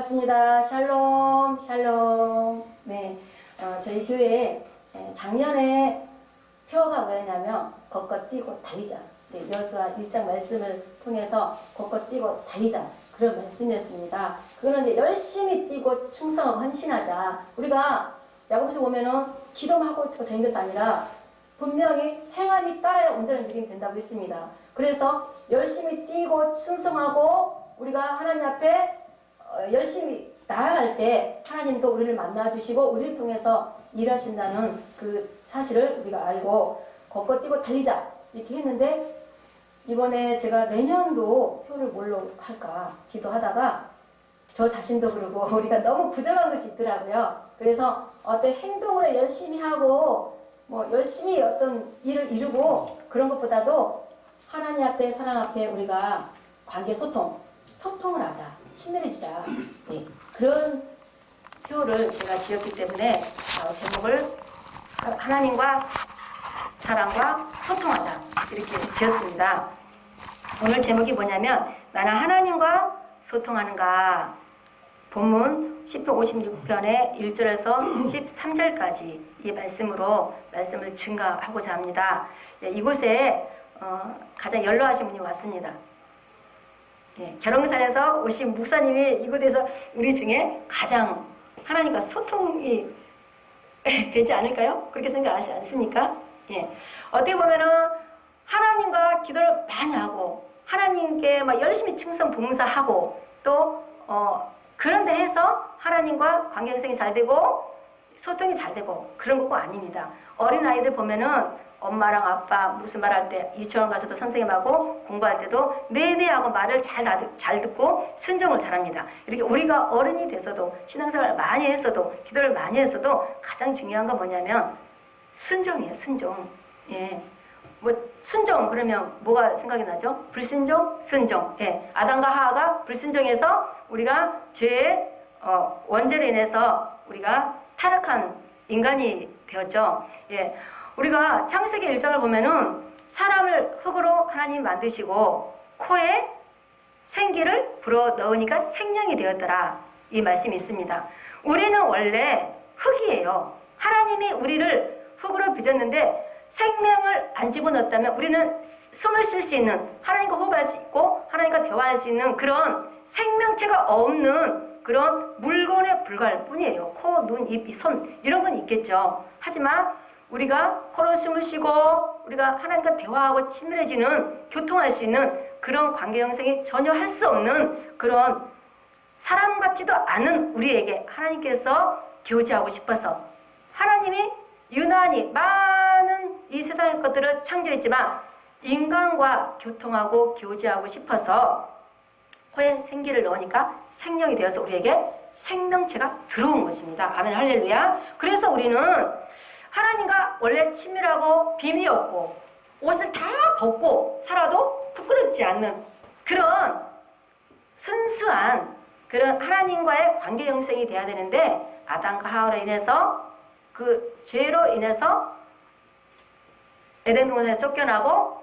반갑습니다. 샬롬, 샬롬. 네, 저희 교회에 작년에 표어가 뭐였냐면 걷고 뛰고 달리자. 네, 여호수아 1장 말씀을 통해서 걷고 뛰고 달리자. 그런 말씀이었습니다. 그거는 이제 열심히 뛰고 충성하고 헌신하자. 우리가 야고보서 보면은 기도만 하고 되는 것이 아니라 분명히 행함이 따라야 온전한 믿음이 된다고 했습니다. 그래서 열심히 뛰고 충성하고 우리가 하나님 앞에 열심히 나아갈 때 하나님도 우리를 만나주시고 우리를 통해서 일하신다는 그 사실을 우리가 알고 걷고 뛰고 달리자 이렇게 했는데, 이번에 제가 내년도 표를 뭘로 할까 기도하다가 저 자신도 그러고 우리가 너무 부족한 것이 있더라고요. 그래서 어떤 행동으로 열심히 하고 뭐 열심히 어떤 일을 이루고 그런 것보다도 하나님 앞에 사랑 앞에 우리가 관계 소통을 하자, 친밀해지자. 네, 그런 표를 제가 지었기 때문에 제목을 하나님과 사랑과 소통하자 이렇게 지었습니다. 오늘 제목이 뭐냐면 나는 하나님과 소통하는가. 본문 10편 56편의 1절에서 13절까지 이 말씀을 증가하고자 합니다. 이곳에 가장 연로하신 분이 왔습니다. 결흥산에서 오신 목사님이 이곳에서 우리 중에 가장 하나님과 소통이 되지 않을까요? 그렇게 생각하지 않습니까? 어떻게 보면은 하나님과 기도를 많이 하고 하나님께 막 열심히 충성 봉사하고 또 그런데 해서 하나님과 관계 형성이 잘 되고 소통이 잘 되고 그런 거가 아닙니다. 어린아이들 보면은 엄마랑 아빠 무슨 말 할 때 유치원 가서도 선생님하고 공부할 때도 네네 하고 말을 잘 듣고 순종을 잘합니다. 이렇게 우리가 어른이 돼서도 신앙생활을 많이 했어도 기도를 많이 했어도 가장 중요한 건 뭐냐면 순종이에요. 순종. 순종 그러면 뭐가 생각이 나죠? 불순종, 순종. 아담과 하와가 불순종해서 우리가 죄의 원죄로 인해서 우리가 타락한 인간이 되었죠. 우리가 창세기 1장을 보면은 사람을 흙으로 하나님 만드시고 코에 생기를 불어 넣으니까 생명이 되었더라. 이 말씀이 있습니다. 우리는 원래 흙이에요. 하나님이 우리를 흙으로 빚었는데 생명을 안 집어넣었다면 우리는 숨을 쉴 수 있는, 하나님과 호흡할 수 있고 하나님과 대화할 수 있는 그런 생명체가 없는 그런 물건에 불과할 뿐이에요. 코, 눈, 입, 손 이런 건 있겠죠. 하지만 우리가 코로 숨을 쉬고 우리가 하나님과 대화하고 친밀해지는, 교통할 수 있는 그런 관계 형성이 전혀 할 수 없는 그런 사람 같지도 않은 우리에게 하나님께서 교제하고 싶어서 하나님이 유난히 많은 이 세상의 것들을 창조했지만 인간과 교통하고 교제하고 싶어서 코에 생기를 넣으니까 생명이 되어서 우리에게 생명체가 들어온 것입니다. 아멘 할렐루야. 그래서 우리는 하나님과 원래 친밀하고 비밀이 없고 옷을 다 벗고 살아도 부끄럽지 않는 그런 순수한 그런 하나님과의 관계 형성이 돼야 되는데, 아담과 하와로 인해서 그 죄로 인해서 에덴 동산에서 쫓겨나고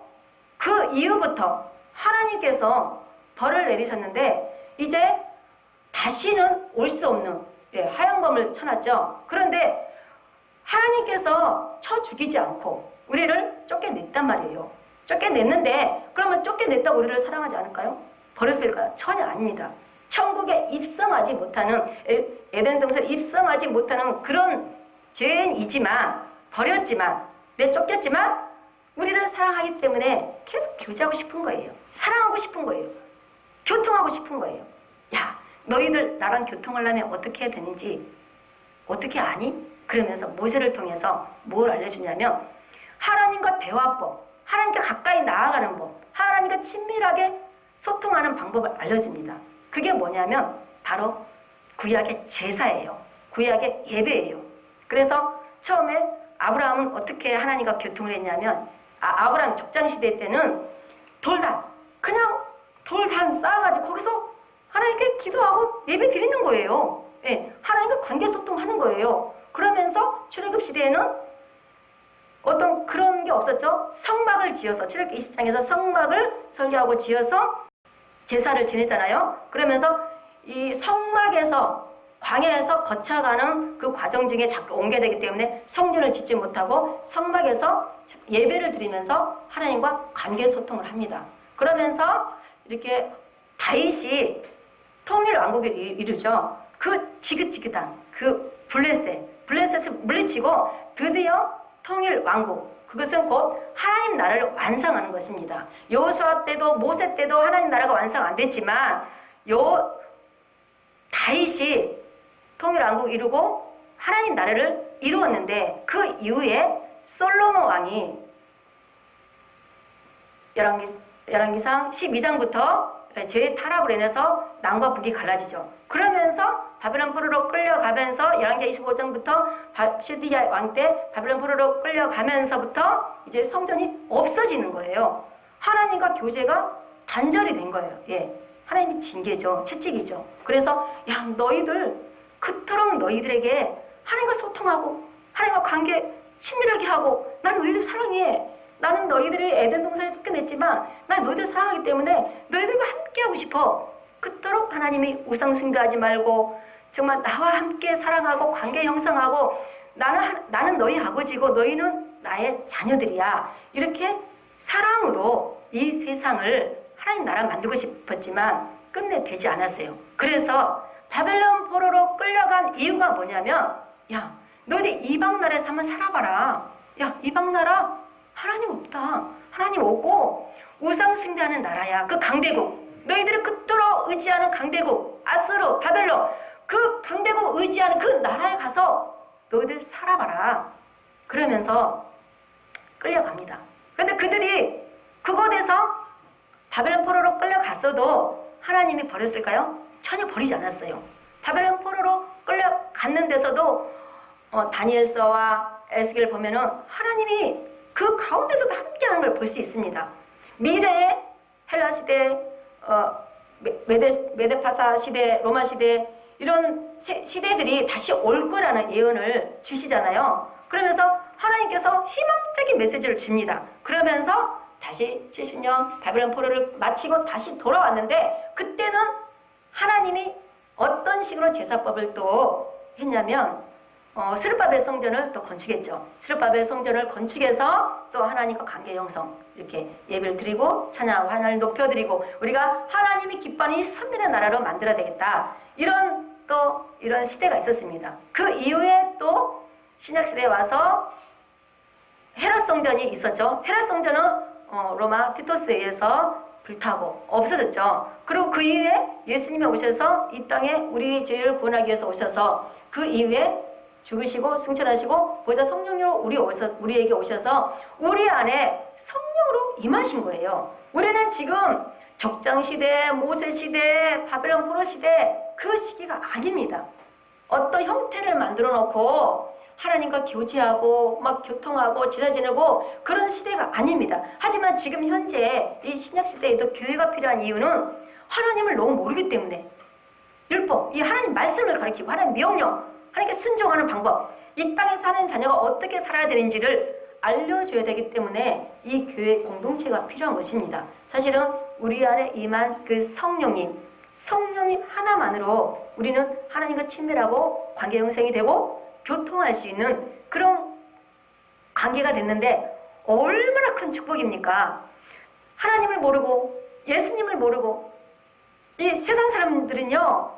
그 이후부터 하나님께서 벌을 내리셨는데 이제 다시는 올 수 없는 하얀 검을 쳐놨죠. 그런데 하나님께서 쳐 죽이지 않고 우리를 쫓겨냈단 말이에요. 쫓겨냈는데 그러면 쫓겨냈다고 우리를 사랑하지 않을까요? 버렸을까요? 전혀 아닙니다. 천국에 입성하지 못하는, 에덴 동산에 입성하지 못하는 그런 죄인이지만, 버렸지만, 쫓겼지만 우리를 사랑하기 때문에 계속 교제하고 싶은 거예요. 사랑하고 싶은 거예요. 교통하고 싶은 거예요. 야, 너희들 나랑 교통하려면 어떻게 해야 되는지 어떻게 아니? 그러면서 모세를 통해서 뭘 알려주냐면 하나님과 대화법, 하나님께 가까이 나아가는 법, 하나님과 친밀하게 소통하는 방법을 알려줍니다. 그게 뭐냐면 바로 구약의 제사예요. 구약의 예배예요. 그래서 처음에 아브라함은 어떻게 하나님과 교통을 했냐면 아브라함 적장시대 때는 그냥 돌단 쌓아가지고 거기서 하나님께 기도하고 예배 드리는 거예요. 하나님과 관계 소통하는 거예요. 그러면서 출애굽 시대에는 어떤 그런 게 없었죠. 성막을 지어서 출애굽기 20장에서 성막을 설계하고 지어서 제사를 지내잖아요. 그러면서 이 성막에서 광야에서 거쳐가는 그 과정 중에 자꾸 옮겨야 되기 때문에 성전을 짓지 못하고 성막에서 예배를 드리면서 하나님과 관계 소통을 합니다. 그러면서 이렇게 다윗이 통일 왕국을 이루죠. 그 지긋지긋한 그 블레셋을 물리치고 드디어 통일 왕국, 그것은 곧 하나님 나라를 완성하는 것입니다. 여호수아 때도 모세 때도 하나님 나라가 완성 안 됐지만 다윗이 통일 왕국 이루고 하나님 나라를 이루었는데 그 이후에 솔로몬 왕이 열왕기상 12장부터 죄의 타락으로 인해서 남과 북이 갈라지죠. 그러면서 바벨론 포로로 끌려가면서 열왕기상 25장부터 시드기야 왕 때 바벨론 포로로 끌려가면서부터 이제 성전이 없어지는 거예요. 하나님과 교제가 단절이 된 거예요. 예, 하나님이 징계죠. 채찍이죠. 그래서 야, 너희들 그토록 너희들에게 하나님과 소통하고 하나님과 관계 친밀하게 하고 난 너희들 사랑해. 나는 너희들이 에덴 동산에 쫓겨냈지만 난 너희들 사랑하기 때문에 너희들과 함께하고 싶어. 그토록 하나님이 우상 숭배하지 말고 정말 나와 함께 사랑하고 관계 형성하고 나는 너희 아버지고 너희는 나의 자녀들이야. 이렇게 사랑으로 이 세상을 하나님 나라 만들고 싶었지만 끝내 되지 않았어요. 그래서 바벨론 포로로 끌려간 이유가 뭐냐면 야, 너희들 이방 나라에서 한번 살아봐라. 야, 이방 나라 하나님 없다. 하나님 없고 우상 숭배하는 나라야. 그 강대국, 너희들이 그토록 의지하는 강대국 아수르, 바벨론, 그 강대국 의지하는 그 나라에 가서 너희들 살아봐라. 그러면서 끌려갑니다. 그런데 그들이 그곳에서 바벨론 포로로 끌려갔어도 하나님이 버렸을까요? 전혀 버리지 않았어요. 바벨론 포로로 끌려갔는 데서도 다니엘서와 에스겔 보면은 하나님이 그 가운데서도 함께하는 걸 볼 수 있습니다. 미래의 헬라 시대, 메데파사 시대, 로마 시대 이런 시대들이 다시 올 거라는 예언을 주시잖아요. 그러면서 하나님께서 희망적인 메시지를 줍니다. 그러면서 다시 70년 바벨론 포로를 마치고 다시 돌아왔는데 그때는 하나님이 어떤 식으로 제사법을 또 했냐면 스룹바벨 성전을 또 건축했죠. 스룹바벨 성전을 건축해서 또 하나님과 관계 형성, 이렇게 예배를 드리고 찬양하고 하나님을 높여드리고 우리가 하나님이 기뻐하는 이 선민의 나라로 만들어야 되겠다. 이런 시대가 있었습니다. 그 이후에 또 신약 시대에 와서 헤롯 성전이 있었죠. 헤롯 성전은 로마 티토스에 의해서 불타고 없어졌죠. 그리고 그 이후에 예수님이 오셔서 이 땅에 우리 죄를 구원하기 위해서 오셔서 그 이후에 죽으시고 승천하시고 보좌 성령으로 우리에게 오셔서 우리 안에 성령으로 임하신 거예요. 우리는 지금 적장시대, 모세시대, 바벨론 포로시대 그 시기가 아닙니다. 어떤 형태를 만들어 놓고 하나님과 교제하고 막 교통하고 지내 지내고 그런 시대가 아닙니다. 하지만 지금 현재 이 신약시대에도 교회가 필요한 이유는 하나님을 너무 모르기 때문에 율법, 이 하나님 말씀을 가르치고 하나님 명령, 하나님께 순종하는 방법, 이 땅에서 하나님 자녀가 어떻게 살아야 되는지를 알려줘야 되기 때문에 이 교회 공동체가 필요한 것입니다. 사실은 우리 안에 임한 그 성령님 하나만으로 우리는 하나님과 친밀하고 관계 형성이 되고 교통할 수 있는 그런 관계가 됐는데 얼마나 큰 축복입니까? 하나님을 모르고 예수님을 모르고 이 세상 사람들은요,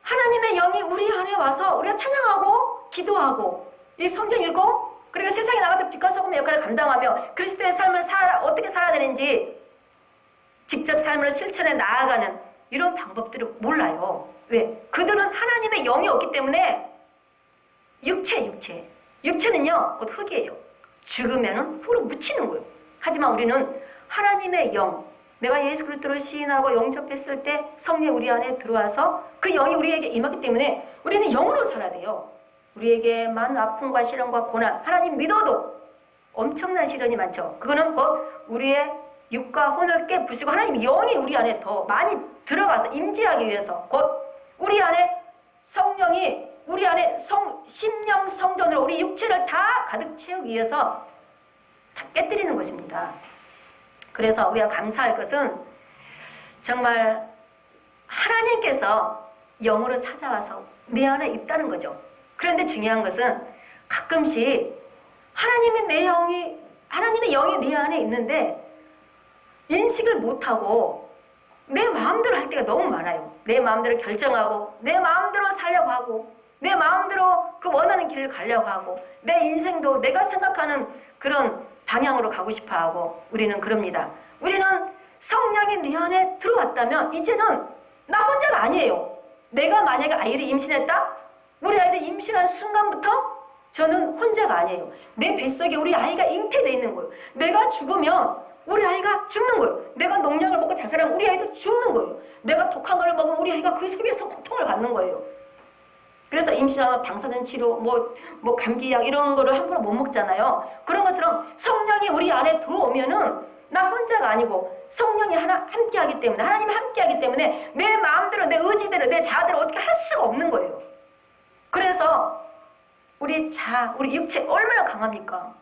하나님의 영이 우리 안에 와서 우리가 찬양하고 기도하고 이 성경 읽고 그리고 세상에 나가서 빛과 소금의 역할을 감당하며 그리스도의 삶을 어떻게 살아야 되는지 직접 삶으로 실천해 나아가는 이런 방법들을 몰라요. 왜? 그들은 하나님의 영이 없기 때문에 육체는요 곧 흙이에요. 죽으면 흙으로 묻히는 거예요. 하지만 우리는 하나님의 영, 내가 예수 그리스도를 시인하고 영접했을 때 성령 우리 안에 들어와서 그 영이 우리에게 임하기 때문에 우리는 영으로 살아야 돼요. 우리에게 많은 아픔과 시련과 고난, 하나님 믿어도 엄청난 시련이 많죠. 그거는 곧 우리의 육과 혼을 깨부수고 하나님 영이 우리 안에 더 많이 들어가서 임재하기 위해서 곧 우리 안에 성령이 우리 안에 심령 성전으로 우리 육체를 다 가득 채우기 위해서 다 깨뜨리는 것입니다. 그래서 우리가 감사할 것은 정말 하나님께서 영으로 찾아와서 내 안에 있다는 거죠. 그런데 중요한 것은 가끔씩 하나님의 영이 내 안에 있는데 인식을 못하고 내 마음대로 할 때가 너무 많아요. 내 마음대로 결정하고 내 마음대로 살려고 하고 내 마음대로 그 원하는 길을 가려고 하고 내 인생도 내가 생각하는 그런 방향으로 가고 싶어 하고 우리는 그럽니다. 우리는 성령이 내 안에 들어왔다면 이제는 나 혼자가 아니에요. 내가 만약에 아이를 임신했다? 우리 아이를 임신한 순간부터 저는 혼자가 아니에요. 내 뱃속에 우리 아이가 잉태되어 있는 거예요. 내가 죽으면 우리 아이가 죽는 거예요. 내가 농약을 먹고 자살하면 우리 아이도 죽는 거예요. 내가 독한 걸 먹으면 우리 아이가 그 속에서 고통을 받는 거예요. 그래서 임신하면 방사선 치료, 뭐 감기약 이런 거를 함부로 못 먹잖아요. 그런 것처럼 성령이 우리 안에 들어오면은 나 혼자가 아니고 성령이 함께 하기 때문에, 하나님이 함께 하기 때문에 내 마음대로, 내 의지대로, 내 자아대로 어떻게 할 수가 없는 거예요. 그래서 우리 육체 얼마나 강합니까?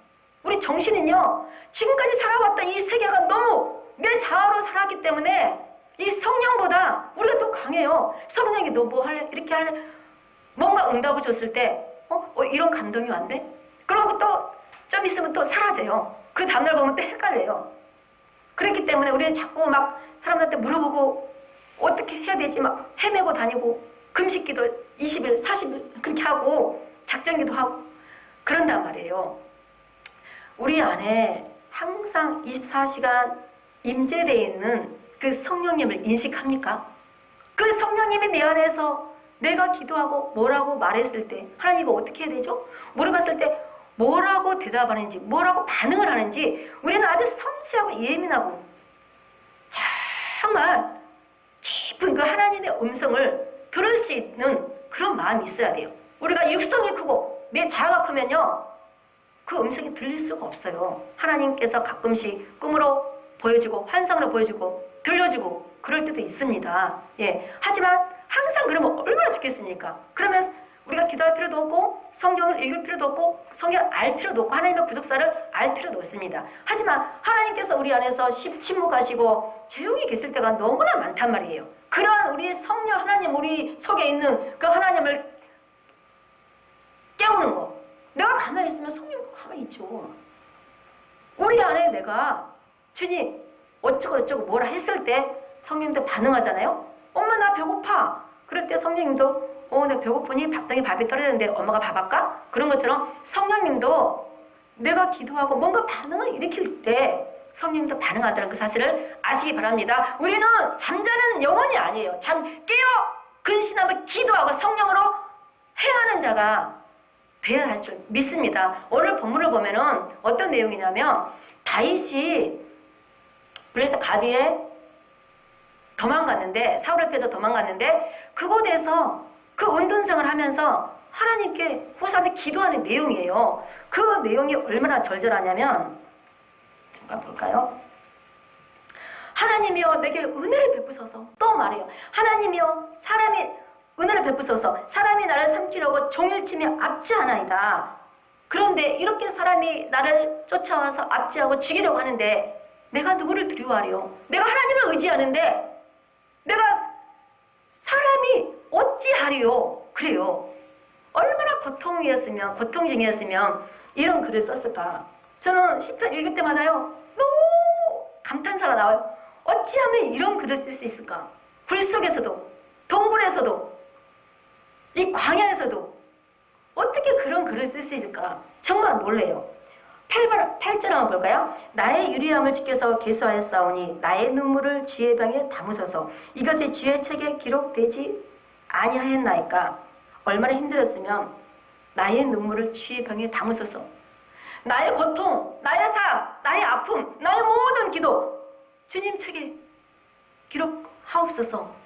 우리 정신은요, 지금까지 살아왔던 이 세계가 너무 내 자아로 살았기 때문에 이 성령보다 우리가 더 강해요. 성령이 너 뭐 할래? 이렇게 할래? 뭔가 응답을 줬을 때, 이런 감동이 왔네? 그러고 또 좀 있으면 또 사라져요. 그 다음날 보면 또 헷갈려요. 그렇기 때문에 우리는 자꾸 막 사람들한테 물어보고 어떻게 해야 되지? 막 헤매고 다니고 금식기도 20일, 40일 그렇게 하고 작정기도 하고 그런단 말이에요. 우리 안에 항상 24시간 임재되어 있는 그 성령님을 인식합니까? 그 성령님이 내 안에서 내가 기도하고 뭐라고 말했을 때 하나님이 어떻게 해야 되죠? 물어봤을 때 뭐라고 대답하는지 뭐라고 반응을 하는지 우리는 아주 섬세하고 예민하고 정말 깊은 그 하나님의 음성을 들을 수 있는 그런 마음이 있어야 돼요. 우리가 육성이 크고 내 자아가 크면요 그 음성이 들릴 수가 없어요. 하나님께서 가끔씩 꿈으로 보여주고 환상으로 보여주고 들려주고 그럴 때도 있습니다. 예. 하지만 항상 그러면 얼마나 좋겠습니까? 그러면 우리가 기도할 필요도 없고 성경을 읽을 필요도 없고 성경을 알 필요도 없고 하나님의 구속사를 알 필요도 없습니다. 하지만 하나님께서 우리 안에서 침묵하시고 조용히 계실 때가 너무나 많단 말이에요. 그러한 우리 성령 하나님 우리 속에 있는 그 하나님을 깨우는 거. 내가 가만히 있으면 성령도 가만히 있죠. 우리 안에 내가 주님 어쩌고 뭐라 했을 때 성령도 반응하잖아요. 엄마 나 배고파. 그럴 때 성령님도 나 배고프니 밥덩이 밥이 떨어졌는데 엄마가 밥 할까? 그런 것처럼 성령님도 내가 기도하고 뭔가 반응을 일으킬 때 성령님도 반응하다는 그 사실을 아시기 바랍니다. 우리는 잠자는 영혼이 아니에요. 깨어 근신하며 기도하고 성령으로 행하는 자가 되어야 할 줄 믿습니다. 오늘 본문을 보면은 어떤 내용이냐면 다윗이 그래서 가디에 도망갔는데 사울을 피해서 도망갔는데 그곳에서 그 운동생을 하면서 하나님께 호사하며 기도하는 내용이에요. 그 내용이 얼마나 절절하냐면 잠깐 볼까요? 하나님이여 내게 은혜를 베푸소서. 또 말해요. 하나님이여 사람이 은혜를 베푸소서. 사람이 나를 삼키려고 종일치며 압제하나이다. 그런데 이렇게 사람이 나를 쫓아와서 압제하고 죽이려고 하는데 내가 누구를 두려워하리요? 내가 하나님을 의지하는데 내가 사람이 어찌하리요? 그래요. 얼마나 고통 중이었으면 이런 글을 썼을까? 저는 시편 읽을 때마다요 너무 감탄사가 나와요. 어찌하면 이런 글을 쓸 수 있을까? 불 속에서도 동굴에서도 이 광야에서도 어떻게 그런 글을 쓸 수 있을까? 정말 놀래요. 8절 한번 볼까요? 나의 유리함을 지켜서 계수하였사오니 나의 눈물을 주의 병에 담으소서. 이것이 주의 책에 기록되지 아니하였나이까. 얼마나 힘들었으면 나의 눈물을 주의 병에 담으소서. 나의 고통, 나의 삶, 나의 아픔, 나의 모든 기도 주님 책에 기록하옵소서.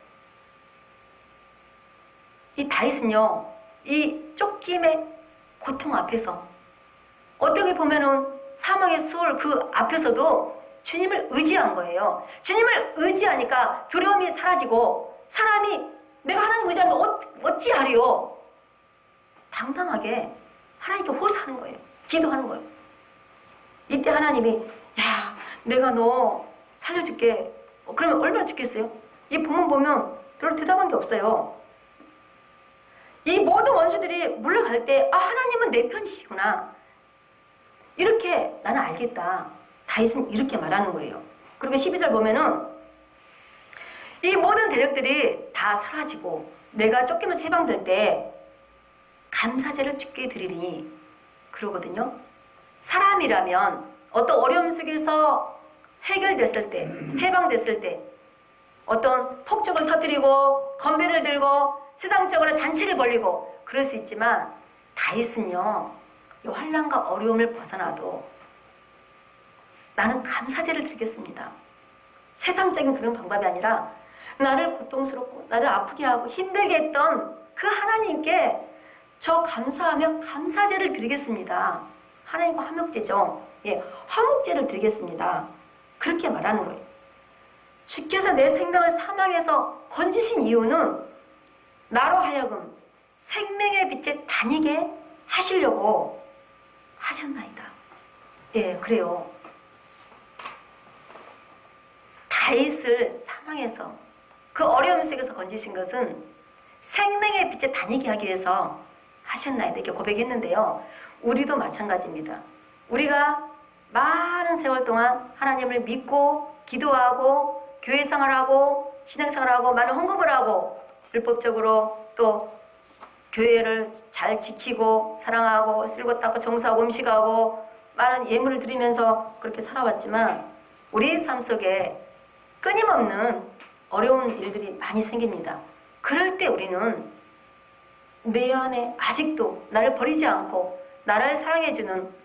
이 다윗은요 이 쫓김의 고통 앞에서 어떻게 보면은 사망의 수월 그 앞에서도 주님을 의지한 거예요. 주님을 의지하니까 두려움이 사라지고 사람이 내가 하나님 의지하는 거 어찌하리요? 당당하게 하나님께 호소하는 거예요. 기도하는 거예요. 이때 하나님이 야 내가 너 살려줄게. 그러면 얼마나 좋겠어요? 이 본문 보면 별로 대답한 게 없어요. 이 모든 원수들이 물러갈 때 하나님은 내 편이시구나. 이렇게 나는 알겠다. 다윗은 이렇게 말하는 거예요. 그리고 12절 보면은 이 모든 대적들이 다 사라지고 내가 쫓기면서 해방될 때 감사제를 주께 드리니 그러거든요. 사람이라면 어떤 어려움 속에서 해결됐을 때, 해방됐을 때 어떤 폭죽을 터뜨리고 건배를 들고 세상적으로 잔치를 벌리고 그럴 수 있지만 다윗은요, 이 환난과 어려움을 벗어나도 나는 감사제를 드리겠습니다. 세상적인 그런 방법이 아니라 나를 고통스럽고 나를 아프게 하고 힘들게 했던 그 하나님께 저 감사하며 감사제를 드리겠습니다. 하나님과 화목제죠. 예, 화목제를 드리겠습니다. 그렇게 말하는 거예요. 주께서 내 생명을 사망에서 건지신 이유는 나로 하여금 생명의 빛에 다니게 하시려고 하셨나이다. 예, 그래요. 다윗을 사망에서 그 어려움 속에서 건지신 것은 생명의 빛에 다니게 하기 위해서 하셨나이다. 이렇게 고백했는데요. 우리도 마찬가지입니다. 우리가 많은 세월 동안 하나님을 믿고 기도하고 교회 생활하고 신앙생활하고 많은 헌금을 하고 율법적으로 또 교회를 잘 지키고 사랑하고 쓸고 닦고 정수하고 음식하고 많은 예물을 드리면서 그렇게 살아왔지만 우리 삶 속에 끊임없는 어려운 일들이 많이 생깁니다. 그럴 때 우리는 내 안에 아직도 나를 버리지 않고 나를 사랑해주는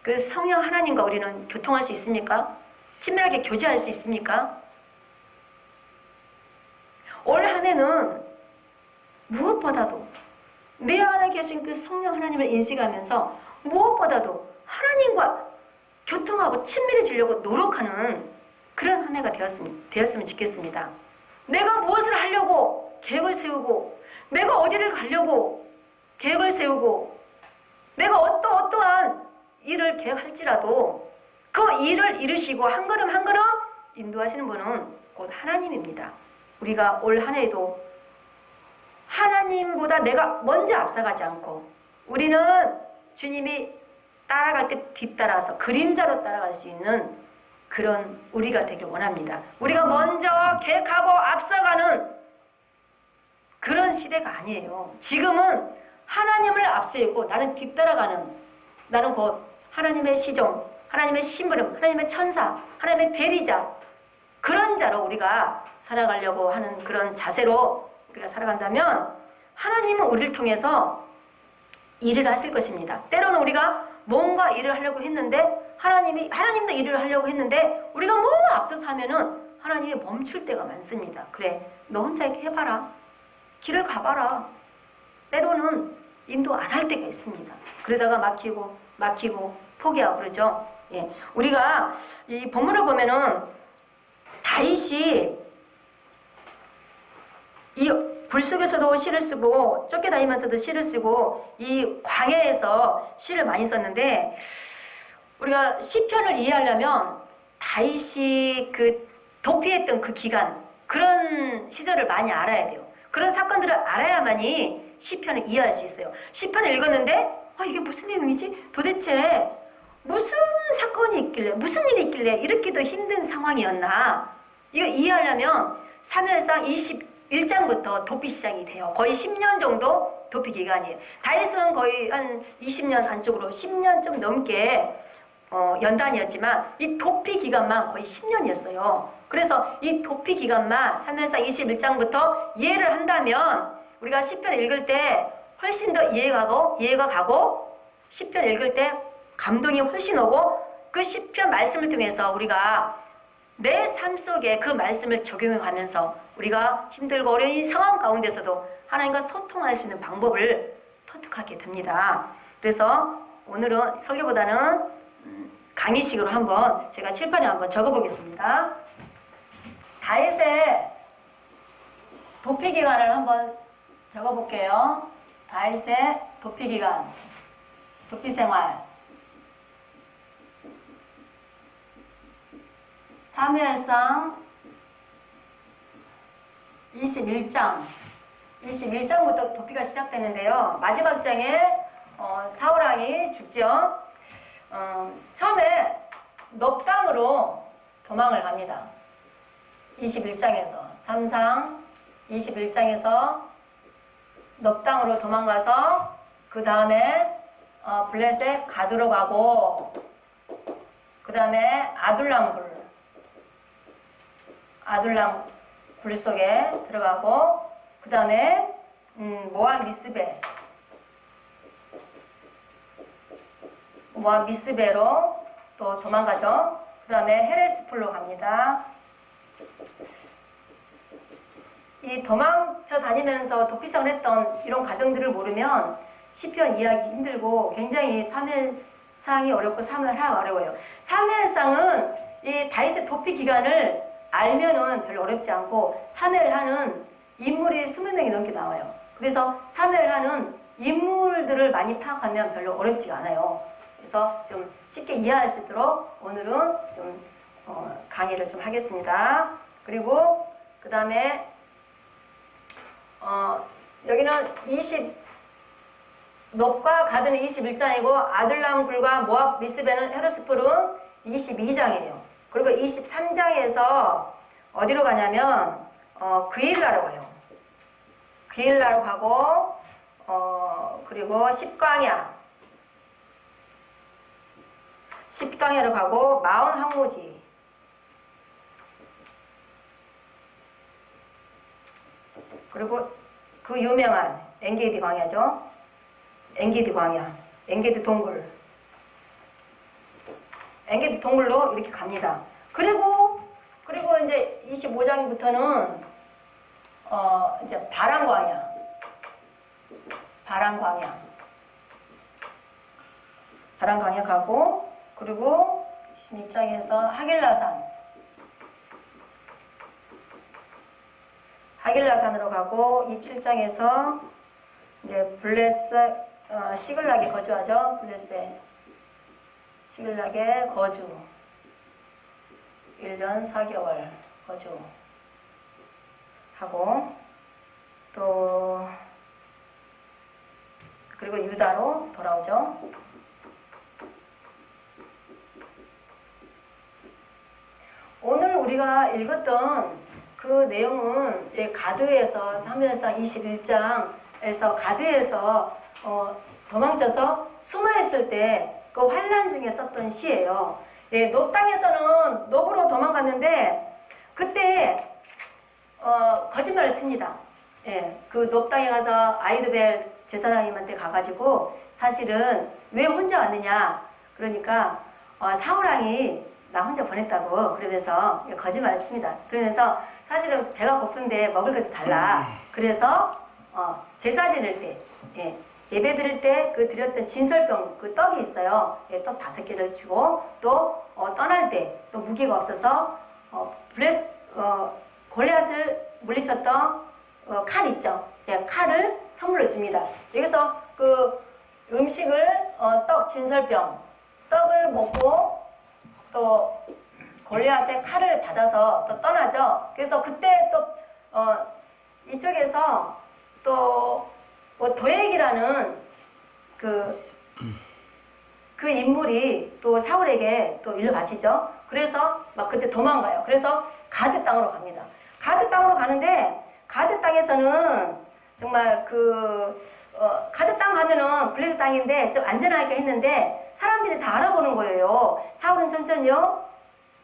그 성령 하나님과 우리는 교통할 수 있습니까? 친밀하게 교제할 수 있습니까? 올 한 해는 무엇보다도 내 안에 계신 그 성령 하나님을 인식하면서 무엇보다도 하나님과 교통하고 친밀해지려고 노력하는 그런 한 해가 되었으면 좋겠습니다. 내가 무엇을 하려고 계획을 세우고 내가 어디를 가려고 계획을 세우고 내가 어떠한 일을 계획할지라도 그 일을 이루시고 한 걸음 한 걸음 인도하시는 분은 곧 하나님입니다. 우리가 올 한 해에도 하나님보다 내가 먼저 앞서가지 않고 우리는 주님이 따라갈 때 뒤따라서 그림자로 따라갈 수 있는 그런 우리가 되길 원합니다. 우리가 먼저 계획하고 앞서가는 그런 시대가 아니에요. 지금은 하나님을 앞세우고 나는 뒤따라가는, 나는 곧 하나님의 시종, 하나님의 심부름, 하나님의 천사, 하나님의 대리자, 그런 자로 우리가 살아가려고 하는 그런 자세로 우리가 살아간다면 하나님은 우리를 통해서 일을 하실 것입니다. 때로는 우리가 뭔가 일을 하려고 했는데 하나님도 일을 하려고 했는데 우리가 너무 앞서서 하면은 하나님이 멈출 때가 많습니다. 그래, 너 혼자 이렇게 해봐라. 길을 가봐라. 때로는 인도 안 할 때가 있습니다. 그러다가 막히고 포기하고 그러죠. 예, 우리가 이 본문을 보면은 다윗이 이 불 속에서도 시를 쓰고 쫓겨다니면서도 시를 쓰고 이 광야에서 시를 많이 썼는데 우리가 시편을 이해하려면 다윗이 그 도피했던 그 기간 그런 시절을 많이 알아야 돼요. 그런 사건들을 알아야만이 시편을 이해할 수 있어요. 시편을 읽었는데 이게 무슨 내용이지? 도대체 무슨 사건이 있길래 무슨 일이 있길래 이렇게도 힘든 상황이었나? 이거 이해하려면 사무엘상 21장부터 도피 시작이 돼요. 거의 10년 정도 도피 기간이에요. 다윗은 거의 한 20년 안쪽으로 10년 좀 넘게 연단이었지만 이 도피 기간만 거의 10년이었어요. 그래서 이 도피 기간만 사무엘상 21장부터 이해를 한다면 우리가 시편 읽을 때 훨씬 더 이해가 가고 시편 읽을 때 감동이 훨씬 오고 그 시편 말씀을 통해서 우리가 내 삶 속에 그 말씀을 적용해 가면서 우리가 힘들고 어려운 이 상황 가운데서도 하나님과 소통할 수 있는 방법을 터득하게 됩니다. 그래서 오늘은 설교보다는 강의식으로 한번 제가 칠판에 한번 적어보겠습니다. 다윗의 도피 기간을 한번 적어볼게요. 다윗의 도피 기간, 도피 생활. 사무엘상 21장 21장부터 도피가 시작되는데요. 마지막 장에 사울왕이 죽죠. 처음에 넙 땅으로 도망을 갑니다. 21장에서 3상 21장에서 넙 땅으로 도망가서 그 다음에 블레셋 가드로 가고 그 다음에 아둘람 굴 속에 들어가고 그 다음에 모압 미스베로 또 도망가죠. 그 다음에 헤레스풀로 갑니다. 이 도망쳐 다니면서 도피성을 했던 이런 과정들을 모르면 시편 이해하기 힘들고 굉장히 사무엘상이 어렵고 사무엘하기가 어려워요. 사무엘상은 이 다윗의 도피 기간을 알면은 별로 어렵지 않고 사무엘하는 인물이 20명이 넘게 나와요. 그래서 사무엘하는 인물들을 많이 파악하면 별로 어렵지가 않아요. 그래서 좀 쉽게 이해할 수 있도록 오늘은 좀 강의를 좀 하겠습니다. 그리고 그 다음에 여기는 넙과 가드는 21장이고 아둘람 굴과 모압 미스베는 헤르스풀은 22장이에요. 그리고 23장에서 어디로 가냐면 그일라로 가요. 그일라로 가고 그리고 십강야로 가고 마온 항모지 그리고 그 유명한 엔게디 광야죠. 엔게디 광야, 엔게디 동굴, 엔게디 동굴로 이렇게 갑니다. 그리고 이제 25장부터는 이제 바란 광야 가고 그리고 26장에서 하길라산으로 가고 27장에서 이제 블레셋 시글락에 거주하죠. 블레셋 시글락에 거주 1년 4개월 거주하고 또 그리고 유다로 돌아오죠. 오늘 우리가 읽었던 그 내용은 가드에서 사무엘상 21장에서 가드에서 도망쳐서 숨어있을 때 그 환란 중에 썼던 시예요. 넙 땅에서는 넙으로 도망갔는데 그때 거짓말을 칩니다. 그 넙 땅에 가서 아이드벨 제사장님한테 가가지고 사실은 왜 혼자 왔느냐 그러니까 사울왕이 나 혼자 보냈다고 그러면서 거짓말을 칩니다. 그러면서 사실은 배가 고픈데 먹을 것을 달라. 그래서 제사 지낼 때 예배 드릴 때 그 드렸던 진설병 그 떡이 있어요. 떡 5개를 주고 또 떠날 때 또 무기가 없어서 골리앗을 물리쳤던 칼 있죠. 칼을 선물로 줍니다. 여기서 그 음식을 떡 진설병 떡을 먹고 또 골리앗의 칼을 받아서 또 떠나죠. 그래서 그때 또 이쪽에서 또 도액이라는 그 인물이 또 사울에게 또 일러 바치죠. 그래서 막 그때 도망가요. 그래서 가드 땅으로 갑니다. 가드 땅으로 가는데 가드 땅에서는 정말 가드 땅 가면은 블레셋 땅인데 좀 안전하게 했는데 사람들이 다 알아보는 거예요. 사울은 천천히요.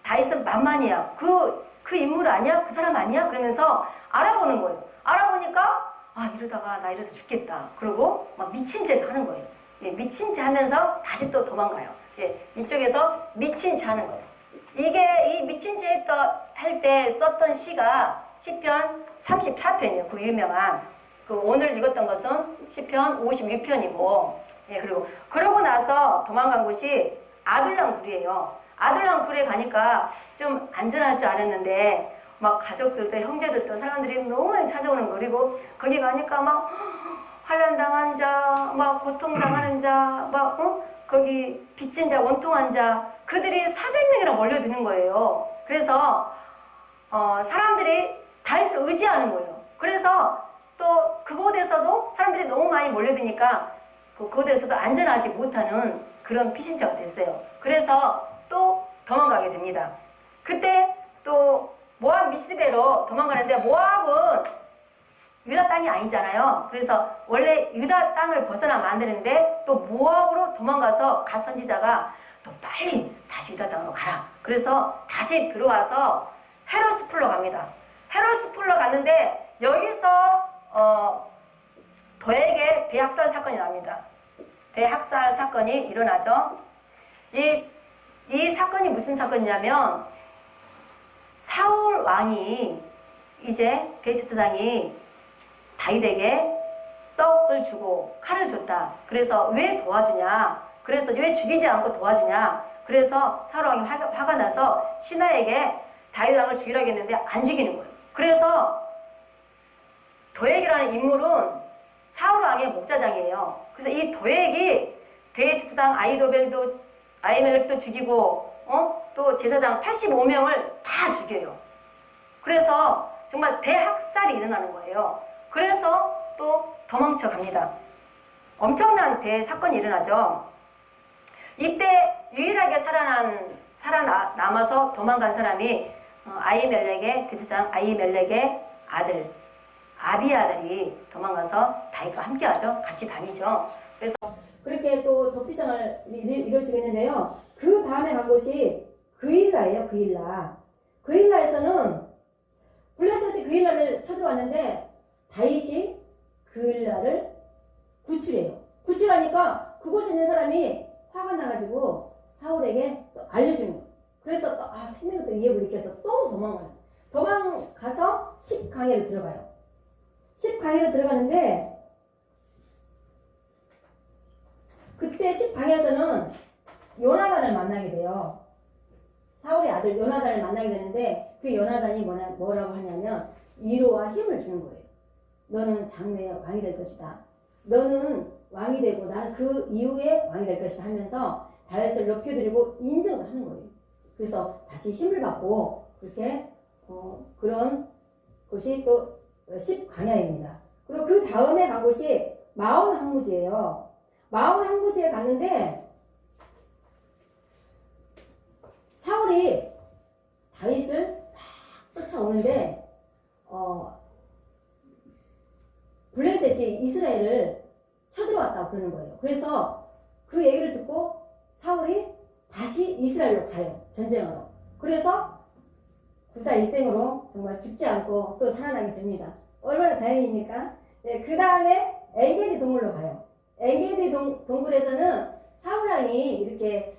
다윗은 만만이야. 그 인물 아니야? 그 사람 아니야? 그러면서 알아보는 거예요. 알아보니까 이러다가 나 이러다 죽겠다. 그러고 막 미친 채 하는 거예요. 미친 채 하면서 다시 또 도망가요. 이쪽에서 미친 채 하는 거예요. 이 미친 채 할 때 썼던 시가 시편 34편이에요. 그 유명한 오늘 읽었던 것은 시편 56편이고 그러고 나서 도망간 곳이 아둘람 굴이에요. 아둘람 굴에 가니까 좀 안전할 줄 알았는데 막 가족들도 형제들도 사람들이 너무 많이 찾아오는 거. 그리고 거기 가니까 막 환난 당한 자, 막 고통 당하는 자, 막 거기 빚진 자, 원통한 자 그들이 400명이나 몰려드는 거예요. 그래서 사람들이 다윗을 의지하는 거예요. 그래서 또 그곳에서도 사람들이 너무 많이 몰려드니까 그곳에서도 안전하지 못하는 그런 피신처가 됐어요. 그래서 또 도망가게 됩니다. 그때 또 모압 미스베로 도망가는데 모압은 유다 땅이 아니잖아요. 그래서 원래 유다 땅을 벗어나면 안 되는데 또 모압으로 도망가서 갓 선지자가 또 빨리 다시 유다 땅으로 가라. 그래서 다시 들어와서 헤롯스풀로 갑니다. 헤롯스풀로 갔는데 여기서 도에게 대학살 사건이 납니다. 대학살 사건이 일어나죠. 이 사건이 무슨 사건이냐면 사울 왕이 이제 대제사장이 다윗에게 떡을 주고 칼을 줬다. 그래서 왜 도와주냐? 그래서 왜 죽이지 않고 도와주냐? 그래서 사울 왕이 화가 나서 신하에게 다윗 왕을 죽이라고 했는데 안 죽이는 거예요. 그래서 도액이라는 인물은 사울 왕의 목자장이에요. 그래서 이 도액이 대제사장 아히멜렉도 죽이고 또 제사장 85명을 다 죽여요. 그래서 정말 대학살이 일어나는 거예요. 그래서 또 도망쳐 갑니다. 엄청난 대사건이 일어나죠. 이때 유일하게 살아남아서 도망간 사람이 대제사장 아히멜렉의 아들 아비아들이 도망가서 다윗과 함께하죠. 같이 다니죠. 그래서 그렇게 또 도피성을 이루어지겠는데요. 그 다음에 간 곳이 그일라예요. 그일라에서는 블레셋이 그일라를 쳐들어왔는데 다윗이 그일라를 구출해요. 구출하니까 그곳에 있는 사람이 화가 나가지고 사울에게 또 알려주는 거예요. 그래서 또 생명을 또 이해를 일으켜서 또 도망가요. 도망가서 10강에를 들어가요. 10강에를 들어가는데 그때 10강에서는 요나단을 만나게 돼요. 사울의 아들 요나단을 만나게 되는데 그 요나단이 뭐라고 하냐면 위로와 힘을 주는 거예요. 너는 장래의 왕이 될 것이다. 너는 왕이 되고 나는 그 이후에 왕이 될 것이다 하면서 다윗을 높여드리고 인정을 하는 거예요. 그래서 다시 힘을 받고 그렇게 그런 곳이 또 10광야입니다. 그리고 그 다음에 간 곳이 마온 항무지예요. 마온 항무지에 갔는데 사울이 다윗을 막 쫓아오는데 블레셋이 이스라엘을 쳐들어왔다고 그러는 거예요. 그래서 그 얘기를 듣고 사울이 다시 이스라엘로 가요. 전쟁으로. 그래서 구사 일생으로 정말 죽지 않고 또 살아나게 됩니다. 얼마나 다행입니까? 네, 그 다음에 엔게디 동굴로 가요. 엔게디 동굴에서는 사울왕이 이렇게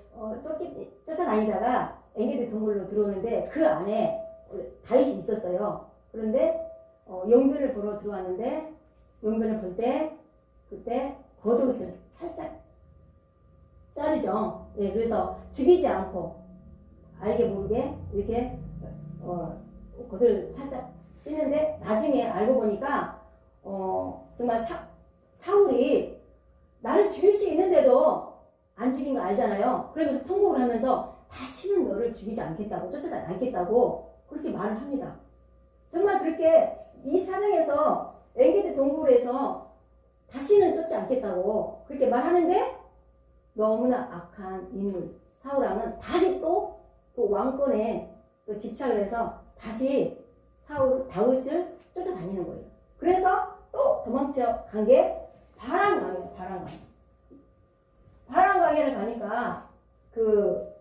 쫓아다니다가 엔게디 동굴로 들어오는데 그 안에 다윗이 있었어요. 그런데 용변을 보러 들어왔는데 용변을 볼 때 그때 겉옷을 살짝 자르죠. 예, 그래서 죽이지 않고 알게 모르게 이렇게 겉을 살짝 찌는데 나중에 알고 보니까 정말 사울이 나를 죽일 수 있는데도 안 죽인 거 알잖아요. 그러면서 통곡을 하면서 다시는 너를 죽이지 않겠다고 쫓아다니지 않겠다고 그렇게 말을 합니다. 정말 그렇게 이 사냥에서 엔게디 동굴에서 다시는 쫓지 않겠다고 그렇게 말하는데 너무나 악한 인물 사울왕은 다시 또 그 왕권에 또 집착을 해서 다시 다윗을 쫓아다니는 거예요. 그래서 또 도망쳐 간 게 바람강이에요. 바람강에를 가니까 그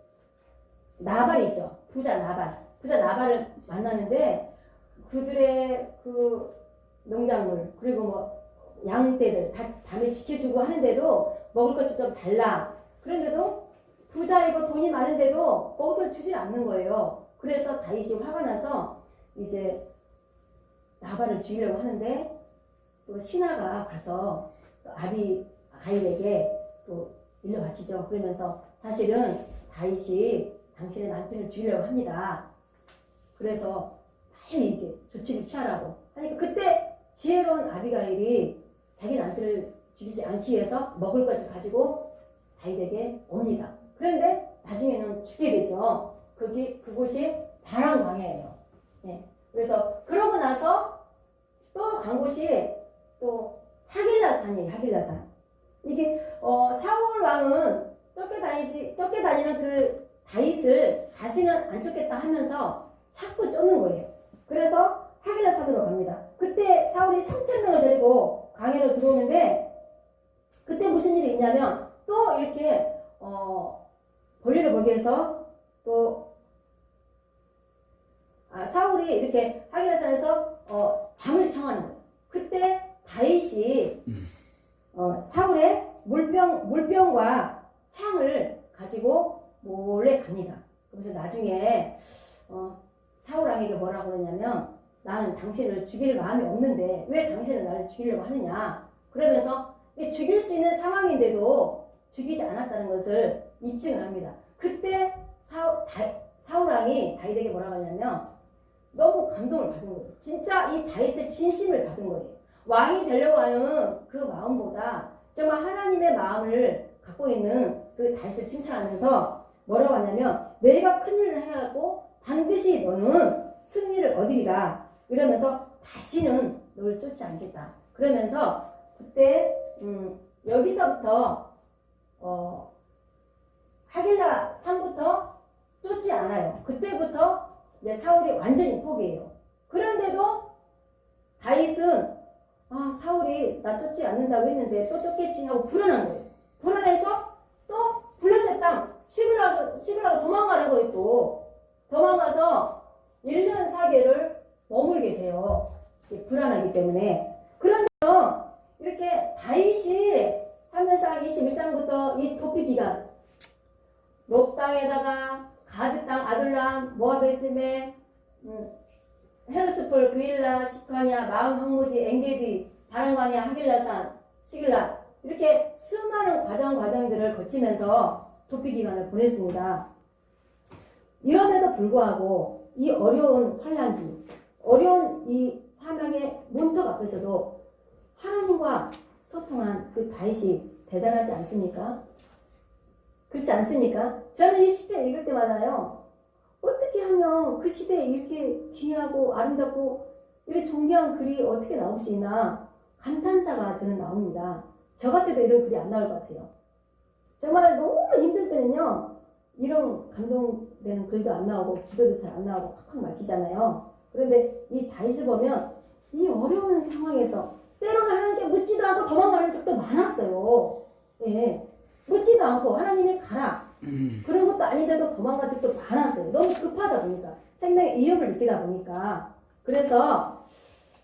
나발이죠. 부자 나발을 만나는데 그들의 그 농작물 그리고 뭐 양떼들 다 밤에 지켜주고 하는데도 먹을 것이 좀 달라. 그런데도 부자이고 돈이 많은데도 먹을 걸 주질 않는 거예요. 그래서 다윗이 화가 나서 이제 나발을 죽이려고 하는데 또 신하가 가서 또 아비가일에게 또 일러 바치죠. 그러면서 사실은 다윗이 당신의 남편을 죽이려고 합니다. 그래서 빨리 이렇게 조치를 취하라고 하니까 그때 지혜로운 아비가일이 자기 남편을 죽이지 않기 위해서 먹을 것을 가지고 다윗에게 옵니다. 그런데 나중에는 죽게 되죠. 그곳이 바람광야예요. 네. 그래서 그러고 나서 또 간 곳이 또 하길라산이에요. 하길라산. 이게 사울 왕은 쫓겨다니는 그 다윗을 다시는 안 쫓겠다 하면서 자꾸 쫓는 거예요. 그래서 하길라산으로 갑니다. 그때 사울이 3,000명을 데리고 강해로 들어오는데 그때 무슨 일이 있냐면 또 이렇게 볼일을 보기 위해서 또 사울이 이렇게 하길라산에서 잠을 청하는 거예요. 그때 다윗이 사울의 물병과 창을 가지고 몰래 갑니다. 그래서 나중에 사울 왕에게 뭐라고 그러냐면 나는 당신을 죽일 마음이 없는데 왜 당신은 나를 죽이려고 하느냐. 그러면서 죽일 수 있는 상황인데도 죽이지 않았다는 것을 입증을 합니다. 그때 사울 왕이 다윗에게 뭐라고 하냐면 너무 감동을 받은 거예요. 진짜 이 다윗의 진심을 받은 거예요. 왕이 되려고 하는 그 마음보다 정말 하나님의 마음을 갖고 있는 그 다윗을 칭찬하면서 뭐라고 하냐면 내가 큰일을 해야하고 반드시 너는 승리를 얻으리라. 이러면서 다시는 너를 쫓지 않겠다. 그러면서 그때 여기서부터 하길라 산부터 쫓지 않아요. 그때부터 이제 사울이 완전히 포기해요. 그런데도 다윗은 사울이 나 쫓지 않는다고 했는데 또 쫓겠지 하고 불안한 거예요. 불안해서 또 블레셋 땅 시글라로 도망가는 거예요. 또 도망가서 1년 4개를 머물게 돼요. 불안하기 때문에. 그런데 이렇게 다윗이 3년상 21장부터 이 도피 기간 높 땅에다가 가드 땅 아둘람 모아베스메 헤르스폴 그일라 시카냐 마음 항무지 엔게디 바람광야 하길라산 시글라 이렇게 수많은 과정들을 거치면서 도피 기간을 보냈습니다. 이럼에도 불구하고 이 어려운 환란기 어려운 이 사망의 문턱 앞에서도 하나님과 소통한 그 다윗이 대단하지 않습니까? 그렇지 않습니까? 저는 이 시편 읽을 때마다요. 어떻게 하면 그 시대에 이렇게 귀하고 아름답고 이렇게 존귀한 글이 어떻게 나올 수 있나 감탄사가 저는 나옵니다. 저 같아도 이런 글이 안 나올 것 같아요. 정말 너무 힘들 때는요. 이런 감동되는 글도 안 나오고 기도도 잘 안 나오고 팍팍 막히잖아요. 그런데 이 다윗을 보면 이 어려운 상황에서 때로는 하나님께 묻지도 않고 도망가는 적도 많았어요. 예, 묻지도 않고 하나님이 가라. 그런 것도 아닌데도 도망간 적도 많았어요. 너무 급하다 보니까 생명의 위협을 느끼다 보니까. 그래서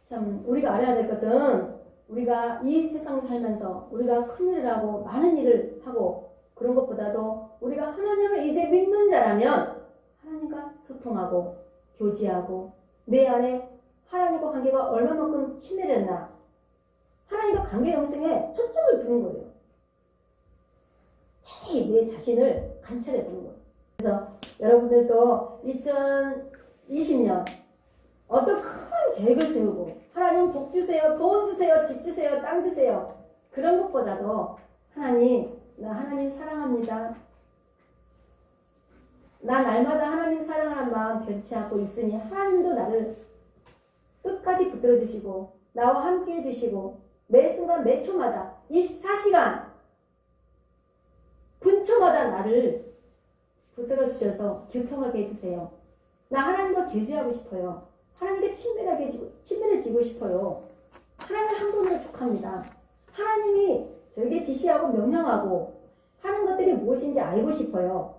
참 우리가 알아야 될 것은 우리가 이 세상 살면서 우리가 큰일을 하고 많은 일을 하고 그런 것보다도 우리가 하나님을 이제 믿는 자라면 하나님과 소통하고 교제하고 내 안에 하나님과 관계가 얼마만큼 친밀했나 하나님과 관계 형성에 초점을 두는 거예요. 자세히 내 자신을 관찰해 보는 거예요. 그래서 여러분들도 2020년 어떤 큰 계획을 세우고 하나님 복 주세요, 돈 주세요, 집 주세요, 땅 주세요. 그런 것보다도 하나님, 나 하나님 사랑합니다. 나 날마다 하나님 사랑하는 마음 변치 않고 있으니 하나님도 나를 끝까지 붙들어 주시고 나와 함께 해주시고 매 순간 매 초마다 24시간 분초마다 나를 붙들어 주셔서 교통하게 해주세요. 나 하나님과 교제하고 싶어요. 하나님께 친밀해지고 싶어요. 하나님 한 분으로 족합니다. 하나님이 저에게 지시하고 명령하고 하는 것들이 무엇인지 알고 싶어요.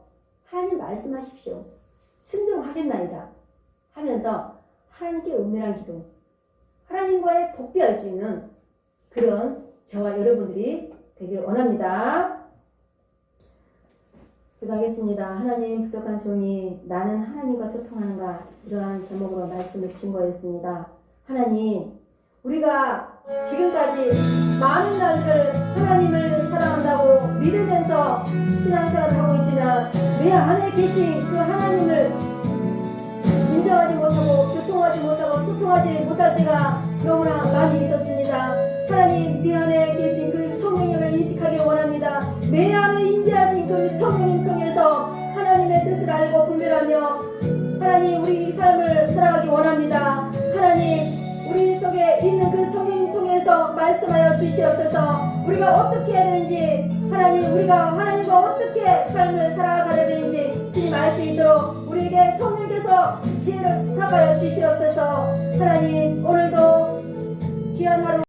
하나님 말씀하십시오. 순종하겠나이다 하면서 하나님께 은밀한 기도, 하나님과의 독대할 수 있는 그런 저와 여러분들이 되기를 원합니다. 기도하겠습니다. 하나님, 부족한 종이 나는 하나님과 소통하는가, 이러한 제목으로 말씀을 증거했습니다. 하나님, 우리가 지금까지 많은 날들 하나님을 사랑한다고 믿으면서 신앙생활을 하고 있지만 내 안에 계신 그 하나님을 인정하지 못하고 교통하지 못하고 소통하지 못할 때가 너무나 많이 있었습니다. 하나님, 내 안에 계신 그 성령님을 인식하길 원합니다. 내 안에 임재하신 그 성령님 통해서 하나님의 뜻을 알고 분별하며 하나님, 우리 삶을 살아가기 원합니다. 하나님, 우리 속에 있는 그 성령님 통해서 말씀하여 주시옵소서. 우리가 어떻게 해야 되는지, 하나님, 우리가 하나님과 어떻게 삶을 살아가야 되는지 주님 알 수 있도록 우리에게 성령께서 지혜를 허락하여 주시옵소서. 하나님, 오늘도 귀한 하루